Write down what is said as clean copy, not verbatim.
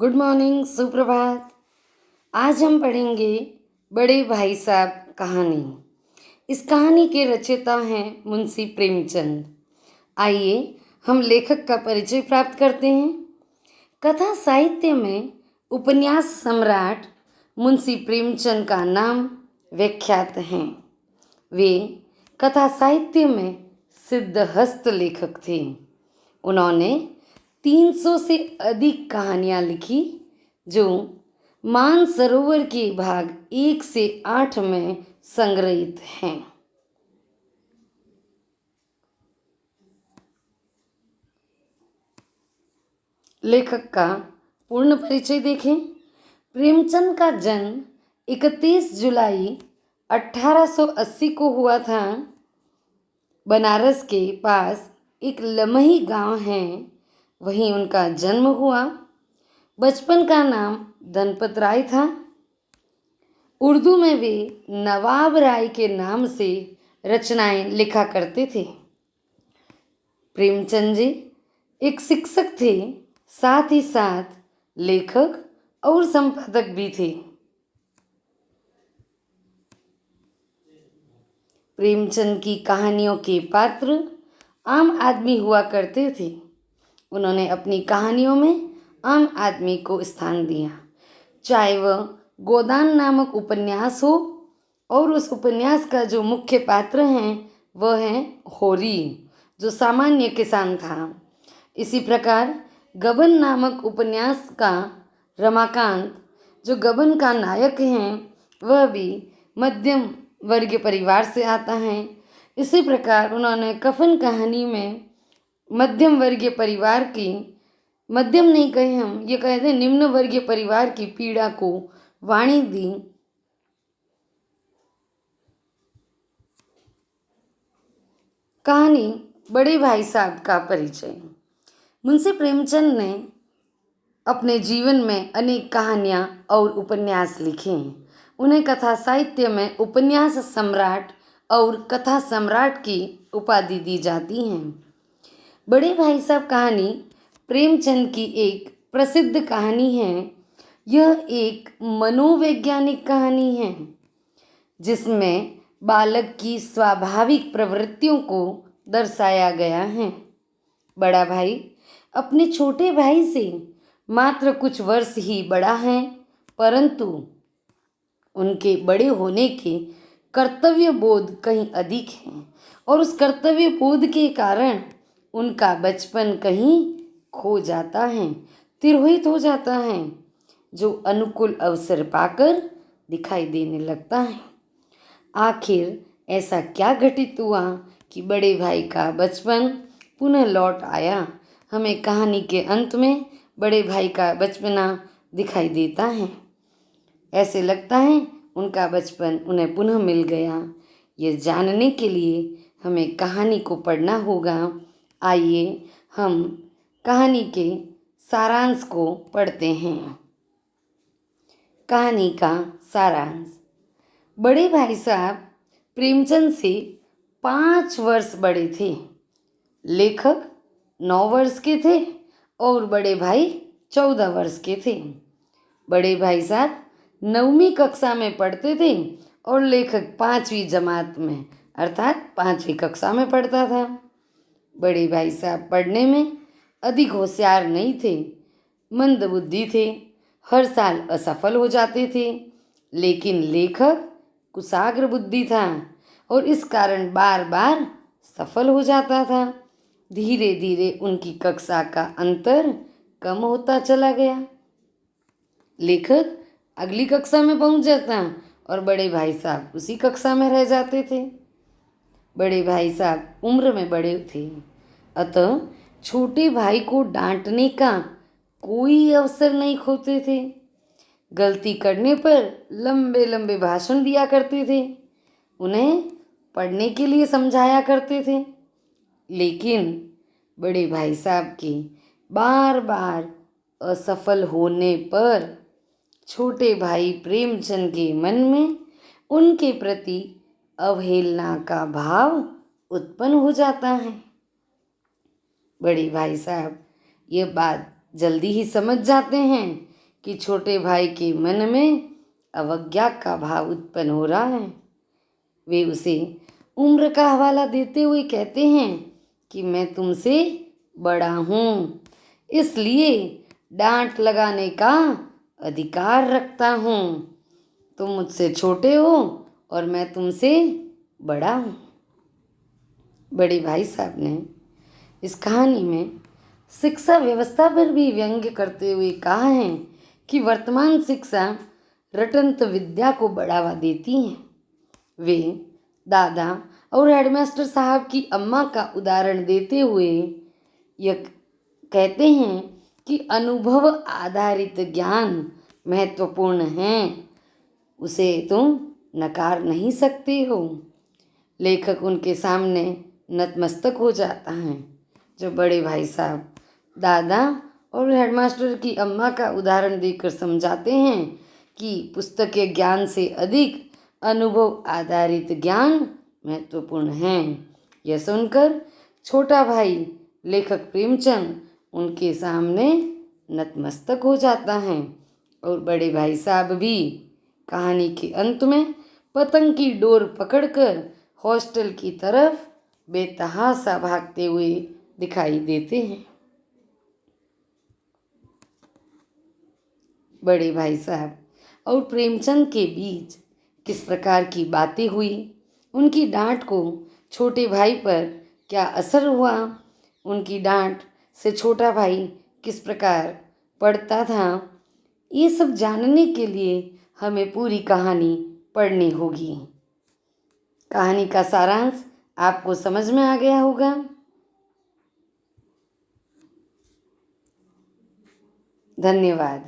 Good morning, सुप्रभात। आज हम पढ़ेंगे बड़े भाई साहब कहानी। इस कहानी के रचयिता हैं मुंशी प्रेमचंद। आइए हम लेखक का परिचय प्राप्त करते हैं। कथा साहित्य में उपन्यास सम्राट मुंशी प्रेमचंद का नाम विख्यात हैं। वे कथा साहित्य में सिद्धहस्त लेखक थे। उन्होंने 300 से अधिक कहानियाँ लिखी जो मानसरोवर के भाग 1 से 8 में संग्रहित हैं। लेखक का पूर्ण परिचय देखें। प्रेमचंद का जन्म 31 जुलाई 1880 को हुआ था। बनारस के पास एक लमही गांव है, वहीं उनका जन्म हुआ। बचपन का नाम धनपत राय था। उर्दू में वे नवाब राय के नाम से रचनाएं लिखा करते थे। प्रेमचंद जी एक शिक्षक थे, साथ ही साथ लेखक और संपादक भी थे। प्रेमचंद की कहानियों के पात्र आम आदमी हुआ करते थे। उन्होंने अपनी कहानियों में आम आदमी को स्थान दिया, चाहे वह गोदान नामक उपन्यास हो और उस उपन्यास का जो मुख्य पात्र हैं वह है होरी, जो सामान्य किसान था। इसी प्रकार गबन नामक उपन्यास का रमाकांत, जो गबन का नायक हैं, वह भी मध्यम वर्गीय परिवार से आता है। इसी प्रकार उन्होंने कफन कहानी में मध्यम वर्गीय परिवार की, मध्यम नहीं कहें हम, ये कहते हैं निम्न वर्गीय परिवार की पीड़ा को वाणी दी। कहानी बड़े भाई साहब का परिचय। मुंशी प्रेमचंद ने अपने जीवन में अनेक कहानियाँ और उपन्यास लिखे हैं। उन्हें कथा साहित्य में उपन्यास सम्राट और कथा सम्राट की उपाधि दी जाती हैं। बड़े भाई साहब कहानी प्रेमचंद की एक प्रसिद्ध कहानी है। यह एक मनोवैज्ञानिक कहानी है जिसमें बालक की स्वाभाविक प्रवृत्तियों को दर्शाया गया है। बड़ा भाई अपने छोटे भाई से मात्र कुछ वर्ष ही बड़ा है, परंतु उनके बड़े होने के कर्तव्य बोध कहीं अधिक है और उस कर्तव्य बोध के कारण उनका बचपन कहीं खो जाता है, तिरोहित हो जाता है, जो अनुकूल अवसर पाकर दिखाई देने लगता है। आखिर ऐसा क्या घटित हुआ कि बड़े भाई का बचपन पुनः लौट आया? हमें कहानी के अंत में बड़े भाई का बचपना दिखाई देता है। ऐसे लगता है उनका बचपन उन्हें पुनः मिल गया। ये जानने के लिए हमें कहानी को पढ़ना होगा। आइए हम कहानी के सारांश को पढ़ते हैं। कहानी का सारांश। बड़े भाई साहब प्रेमचंद से 5 वर्ष बड़े थे। लेखक 9 वर्ष के थे और बड़े भाई 14 वर्ष के थे। बड़े भाई साहब 9वीं कक्षा में पढ़ते थे और लेखक 5वीं जमात में अर्थात 5वीं कक्षा में पढ़ता था। बड़े भाई साहब पढ़ने में अधिक होशियार नहीं थे, मंदबुद्धि थे, हर साल असफल हो जाते थे। लेकिन लेखक कुशाग्र बुद्धि था और इस कारण बार बार सफल हो जाता था। धीरे धीरे उनकी कक्षा का अंतर कम होता चला गया। लेखक अगली कक्षा में पहुंच जाता और बड़े भाई साहब उसी कक्षा में रह जाते थे। बड़े भाई साहब उम्र में बड़े थे, अतः छोटे भाई को डांटने का कोई अवसर नहीं खोते थे। गलती करने पर लंबे लंबे भाषण दिया करते थे, उन्हें पढ़ने के लिए समझाया करते थे। लेकिन बड़े भाई साहब के बार बार असफल होने पर छोटे भाई प्रेमचंद के मन में उनके प्रति अवहेलना का भाव उत्पन्न हो जाता है। बड़े भाई साहब ये बात जल्दी ही समझ जाते हैं कि छोटे भाई के मन में अवज्ञा का भाव उत्पन्न हो रहा है। वे उसे उम्र का हवाला देते हुए कहते हैं कि मैं तुमसे बड़ा हूँ, इसलिए डांट लगाने का अधिकार रखता हूँ। तुम मुझसे छोटे हो और मैं तुमसे बड़ा हूँ। बड़े भाई साहब ने इस कहानी में शिक्षा व्यवस्था पर भी व्यंग्य करते हुए कहा है कि वर्तमान शिक्षा रटंत विद्या को बढ़ावा देती है। वे दादा और हेडमास्टर साहब की अम्मा का उदाहरण देते हुए यह कहते हैं कि अनुभव आधारित ज्ञान महत्वपूर्ण है, उसे तुम नकार नहीं सकते हो। लेखक उनके सामने नतमस्तक हो जाता है। जो बड़े भाई साहब दादा और हेडमास्टर की अम्मा का उदाहरण देकर समझाते हैं कि पुस्तक के ज्ञान से अधिक अनुभव आधारित ज्ञान महत्वपूर्ण है। यह सुनकर छोटा भाई लेखक प्रेमचंद उनके सामने नतमस्तक हो जाता है और बड़े भाई साहब भी कहानी के अंत में पतंग की डोर पकड़कर हॉस्टल की तरफ बेतहाशा भागते हुए दिखाई देते हैं। बड़े भाई साहब और प्रेमचंद के बीच किस प्रकार की बातें हुई, उनकी डांट को छोटे भाई पर क्या असर हुआ, उनकी डांट से छोटा भाई किस प्रकार पढ़ता था, ये सब जानने के लिए हमें पूरी कहानी पढ़नी होगी। कहानी का सारांश आपको समझ में आ गया होगा। धन्यवाद।